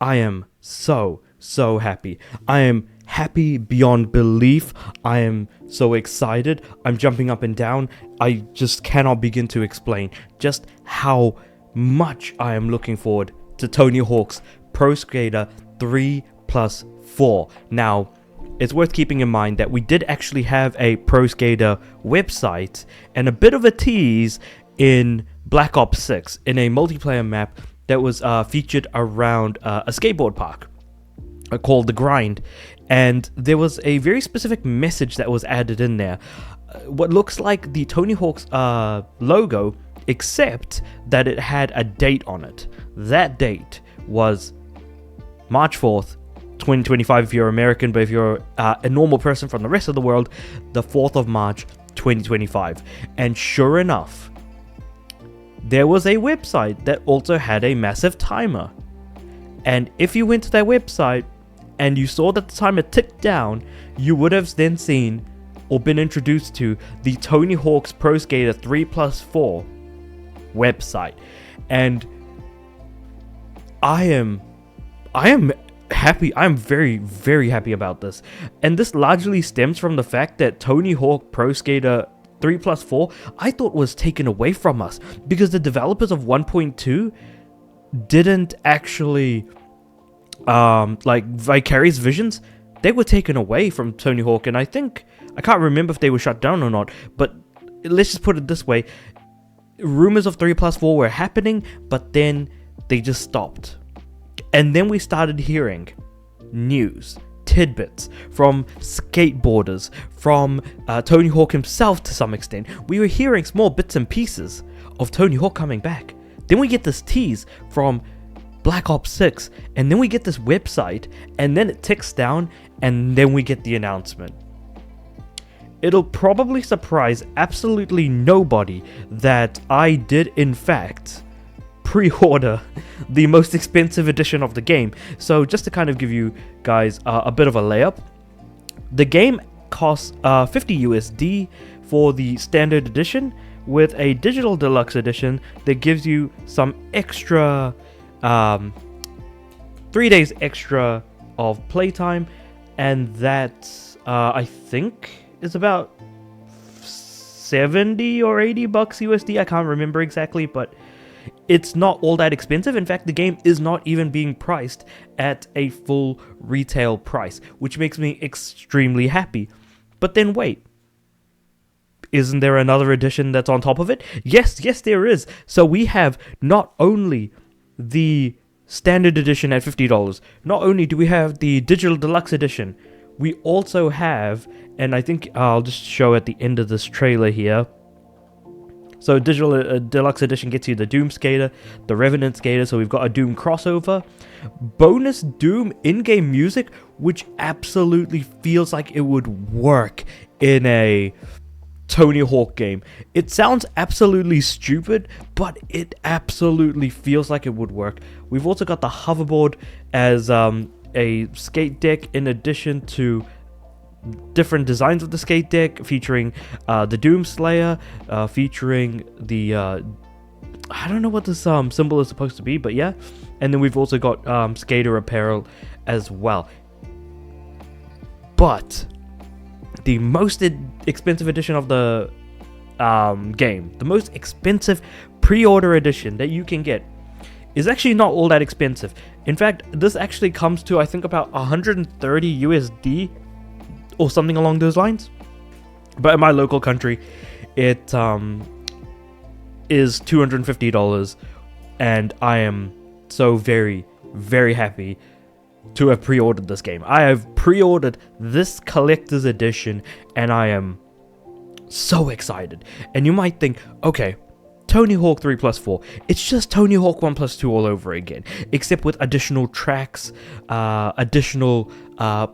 I am so happy. I am happy beyond belief. I am so excited. I'm jumping up and down. I just cannot begin to explain just how much I am looking forward to Tony Hawk's Pro Skater 3+4. Now, it's worth keeping in mind that we did actually have a Pro Skater website and a bit of a tease in Black Ops 6 in a multiplayer map that was featured around a skateboard park called The Grind, and there was a very specific message that was added in there, what looks like the Tony Hawk's logo, except that it had a date on it. That date was March 4th, 2025 if you're American, but if you're a normal person from the rest of the world, the 4th of March 2025. And sure enough, there was a website that also had a massive timer. And if you went to that website and you saw that the timer ticked down, you would have then seen or been introduced to the Tony Hawk's Pro Skater 3+4 website. And I am happy. I'm very happy about this. And this largely stems from the fact that Tony Hawk Pro Skater 3+4 I thought was taken away from us because the developers of 1.2 didn't actually like Vicarious Visions. They were taken away from Tony Hawk, and I can't remember if they were shut down or not, but let's just put it this way. Rumors of 3+4 were happening, but then they just stopped. And then we started hearing news, tidbits from skateboarders, from Tony Hawk himself to some extent. We were hearing small bits and pieces of Tony Hawk coming back. Then we get this tease from Black Ops 6, and then we get this website, and then it ticks down, and then we get the announcement. It'll probably surprise absolutely nobody that I did in fact pre-order the most expensive edition of the game. So just to kind of give you guys a bit of a layup, the game costs 50 USD for the standard edition, with a digital deluxe edition that gives you some extra 3 days extra of playtime, and that I think is about 70 or 80 bucks USD. I can't remember exactly, but it's not all that expensive. In fact, the game is not even being priced at a full retail price, which makes me extremely happy. But then wait, isn't there another edition that's on top of it? Yes, there is. So we have not only the standard edition at $50, not only do we have the digital deluxe edition, we also have, and I think I'll just show at the end of this trailer here. So digital deluxe edition gets you the Doom Skater, the Revenant Skater, so we've got a Doom crossover, bonus Doom in-game music, which absolutely feels like it would work in a Tony Hawk game. It sounds absolutely stupid, but it absolutely feels like it would work. We've also got the hoverboard as a skate deck, in addition to different designs of the skate deck, featuring the Doom Slayer, featuring the I don't know what this symbol is supposed to be, but yeah. And then we've also got skater apparel as well. But the most expensive edition of the game, the most expensive pre-order edition that you can get, is actually not all that expensive. In fact, this actually comes to, I think, about 130 USD or something along those lines. But in my local country, it is $250, and I am so very, very happy to have pre-ordered this game. I have pre-ordered this collector's edition, and I am so excited. And you might think, okay, Tony Hawk 3+4, it's just Tony Hawk 1+2 all over again, except with additional tracks, additional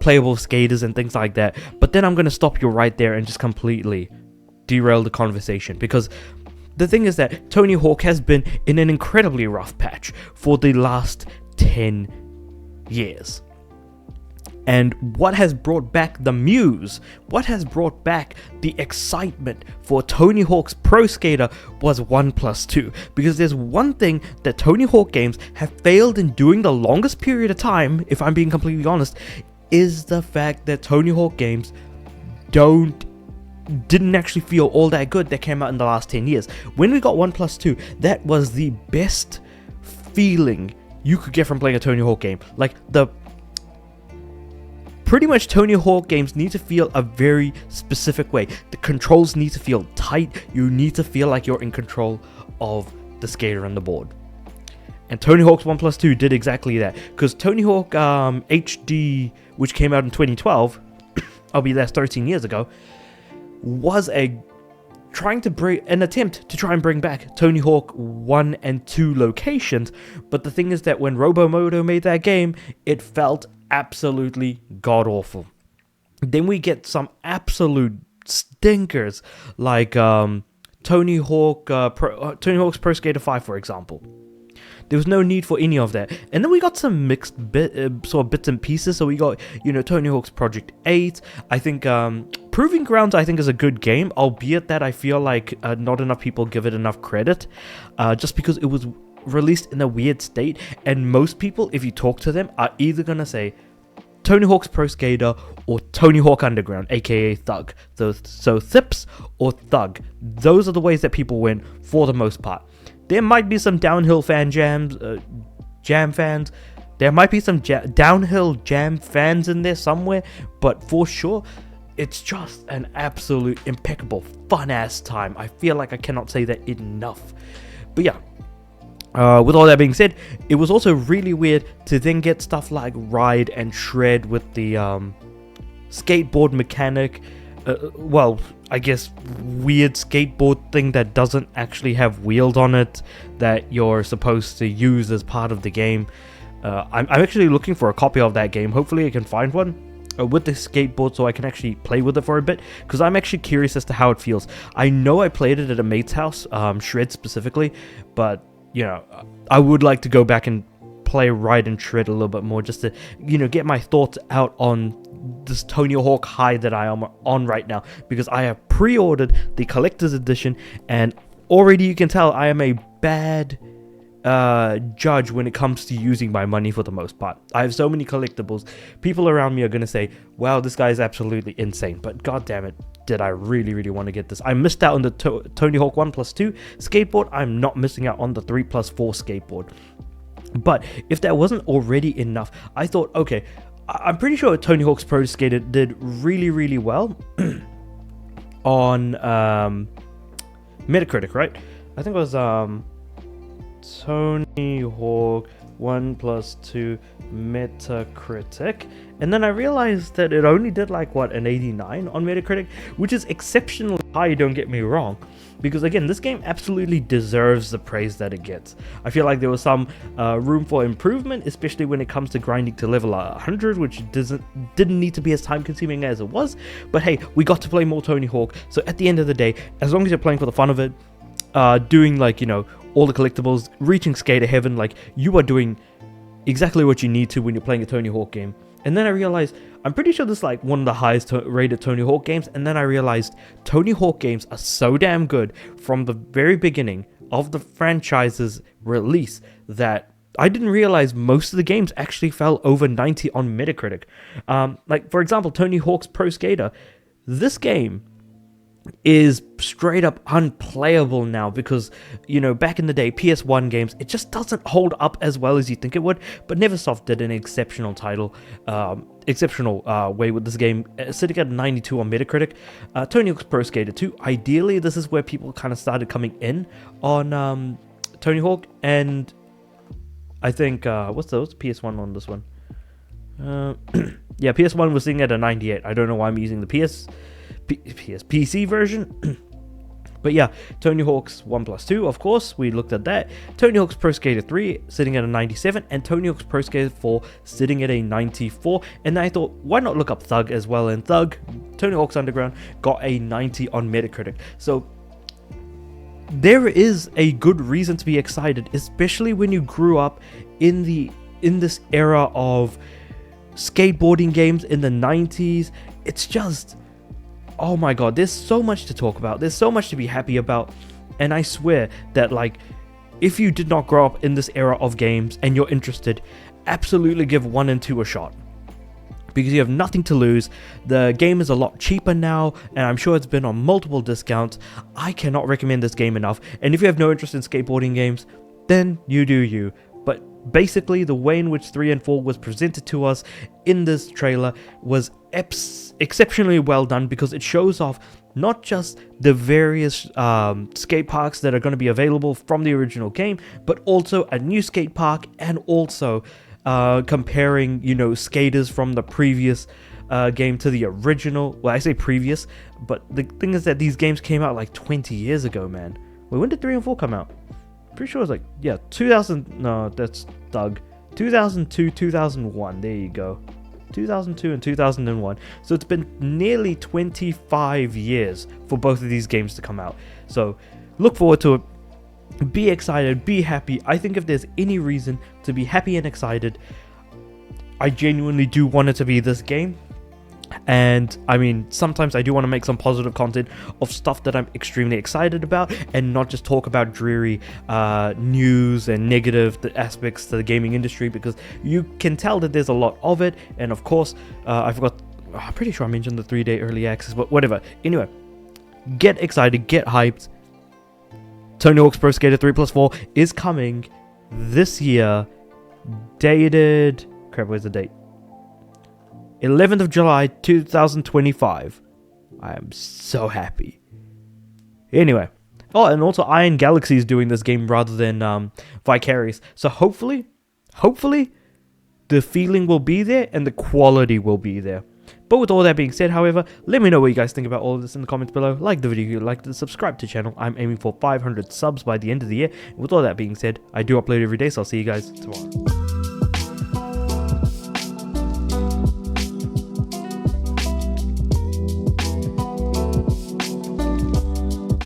playable skaters and things like that. But then I'm going to stop you right there and just completely derail the conversation, because the thing is that Tony Hawk has been in an incredibly rough patch for the last 10 years. And what has brought back the muse, what has brought back the excitement for Tony Hawk's Pro Skater was 1+2. Because there's one thing that Tony Hawk games have failed in doing the longest period of time, if I'm being completely honest, is the fact that Tony Hawk games didn't actually feel all that good that came out in the last 10 years. When we got 1+2, that was the best feeling you could get from playing a Tony Hawk game. Like, pretty much Tony Hawk games need to feel a very specific way. The controls need to feel tight. You need to feel like you're in control of the skater and the board. And Tony Hawk's 1+2 did exactly that. Because Tony Hawk HD, which came out in 2012, that's 13 years ago, was an attempt to try and bring back Tony Hawk 1 and 2 locations. But the thing is that when Robomodo made that game, it felt absolutely god-awful. Then we get some absolute stinkers like Tony Hawk's Pro Skater 5, for example. There was no need for any of that. And then we got some mixed sort of bits and pieces. So we got, Tony Hawk's Project 8. I think Proving Grounds, I think, is a good game, albeit that I feel like not enough people give it enough credit, just because it was released in a weird state. And most people, if you talk to them, are either going to say Tony Hawk's Pro Skater or Tony Hawk Underground, aka Thug. So Thips or Thug. Those are the ways that people win for the most part. There might be some downhill jam fans. There might be some downhill jam fans in there somewhere. But for sure, it's just an absolute impeccable, fun-ass time. I feel like I cannot say that enough. But yeah, with all that being said, it was also really weird to then get stuff like Ride and Shred with the skateboard mechanic. I guess weird skateboard thing that doesn't actually have wheels on it that you're supposed to use as part of the game. I'm actually looking for a copy of that game. Hopefully I can find one with the skateboard so I can actually play with it for a bit, because I'm actually curious as to how it feels. I know I played it at a mate's house, Shred specifically, but I would like to go back and play Ride and Shred a little bit more, just to get my thoughts out on this Tony Hawk high that I am on right now, because I have pre-ordered the collector's edition, and already you can tell I am a bad judge when it comes to using my money for the most part. I have so many collectibles. People around me are going to say, wow, this guy is absolutely insane, but god damn it, did I really, really want to get this. I missed out on the Tony Hawk 1+2 skateboard. I'm not missing out on the 3+4 skateboard. But if that wasn't already enough, I thought, okay, I'm pretty sure Tony Hawk's Pro Skater did really, really well on Metacritic, right? I think it was Tony Hawk 1+2 Metacritic, and then I realized that it only did an 89 on Metacritic, which is exceptionally high, don't get me wrong, because again, this game absolutely deserves the praise that it gets. I feel like there was some room for improvement, especially when it comes to grinding to level 100, which didn't need to be as time consuming as it was, but hey, we got to play more Tony Hawk. So at the end of the day, as long as you're playing for the fun of it, doing all the collectibles, reaching Skater Heaven, you are doing exactly what you need to when you're playing a Tony Hawk game. And then I realized, I'm pretty sure this is one of the highest rated Tony Hawk games, and then I realized Tony Hawk games are so damn good from the very beginning of the franchise's release that I didn't realize most of the games actually fell over 90 on Metacritic. For example, Tony Hawk's Pro Skater. This game is straight up unplayable now because, back in the day, PS1 games, it just doesn't hold up as well as you think it would, but Neversoft did an exceptional way with this game, sitting at 92 on Metacritic. Tony Hawk's Pro Skater 2, ideally, this is where people kind of started coming in on Tony Hawk, and I think, what's the PS1 on this one? Yeah, PS1 was sitting at a 98. I don't know why I'm using the PC version. But yeah, Tony Hawk's 1+2, of course, we looked at that. Tony Hawk's Pro Skater 3 sitting at a 97, and Tony Hawk's Pro Skater 4 sitting at a 94. And I thought, why not look up Thug as well? And Thug, Tony Hawk's Underground, got a 90 on Metacritic. So there is a good reason to be excited, especially when you grew up in this era of skateboarding games in the 90s. It's just, oh my god, there's so much to talk about. There's so much to be happy about. And I swear that, like, if you did not grow up in this era of games and you're interested, absolutely give 1 and 2 a shot. Because you have nothing to lose. The game is a lot cheaper now, and I'm sure it's been on multiple discounts. I cannot recommend this game enough. And if you have no interest in skateboarding games, then you do you. But basically, the way in which 3 and 4 was presented to us in this trailer was exceptionally well done, because it shows off not just the various skate parks that are going to be available from the original game, but also a new skate park, and also comparing, you know, skaters from the previous game to the original. Well, I say previous, but the thing is that these games came out like 20 years ago, man. Wait, when did 3 and 4 come out? Pretty sure it was like, yeah, 2000. No, that's Doug. 2002, 2001. There you go. 2002 and 2001. So it's been nearly 25 years for both of these games to come out. So look forward to it. Be excited, be happy. I think if there's any reason to be happy and excited, I genuinely do want it to be this game. And I mean, sometimes I do want to make some positive content of stuff that I'm extremely excited about, and not just talk about dreary news and negative aspects to the gaming industry, because you can tell that there's a lot of it. And of course, I'm pretty sure I mentioned the 3-day early access, but whatever. Anyway, get excited, get hyped. Tonty Hawk's Pro Skater 3+4 is coming this year, dated, crap, where's the date? 11th of July 2025. I am so happy. Anyway. Oh, and also Iron Galaxy is doing this game rather than Vicarious. So hopefully, the feeling will be there and the quality will be there. But with all that being said, however, let me know what you guys think about all of this in the comments below. Like the video if you liked it, subscribe to the channel. I'm aiming for 500 subs by the end of the year. And with all that being said, I do upload every day, so I'll see you guys tomorrow.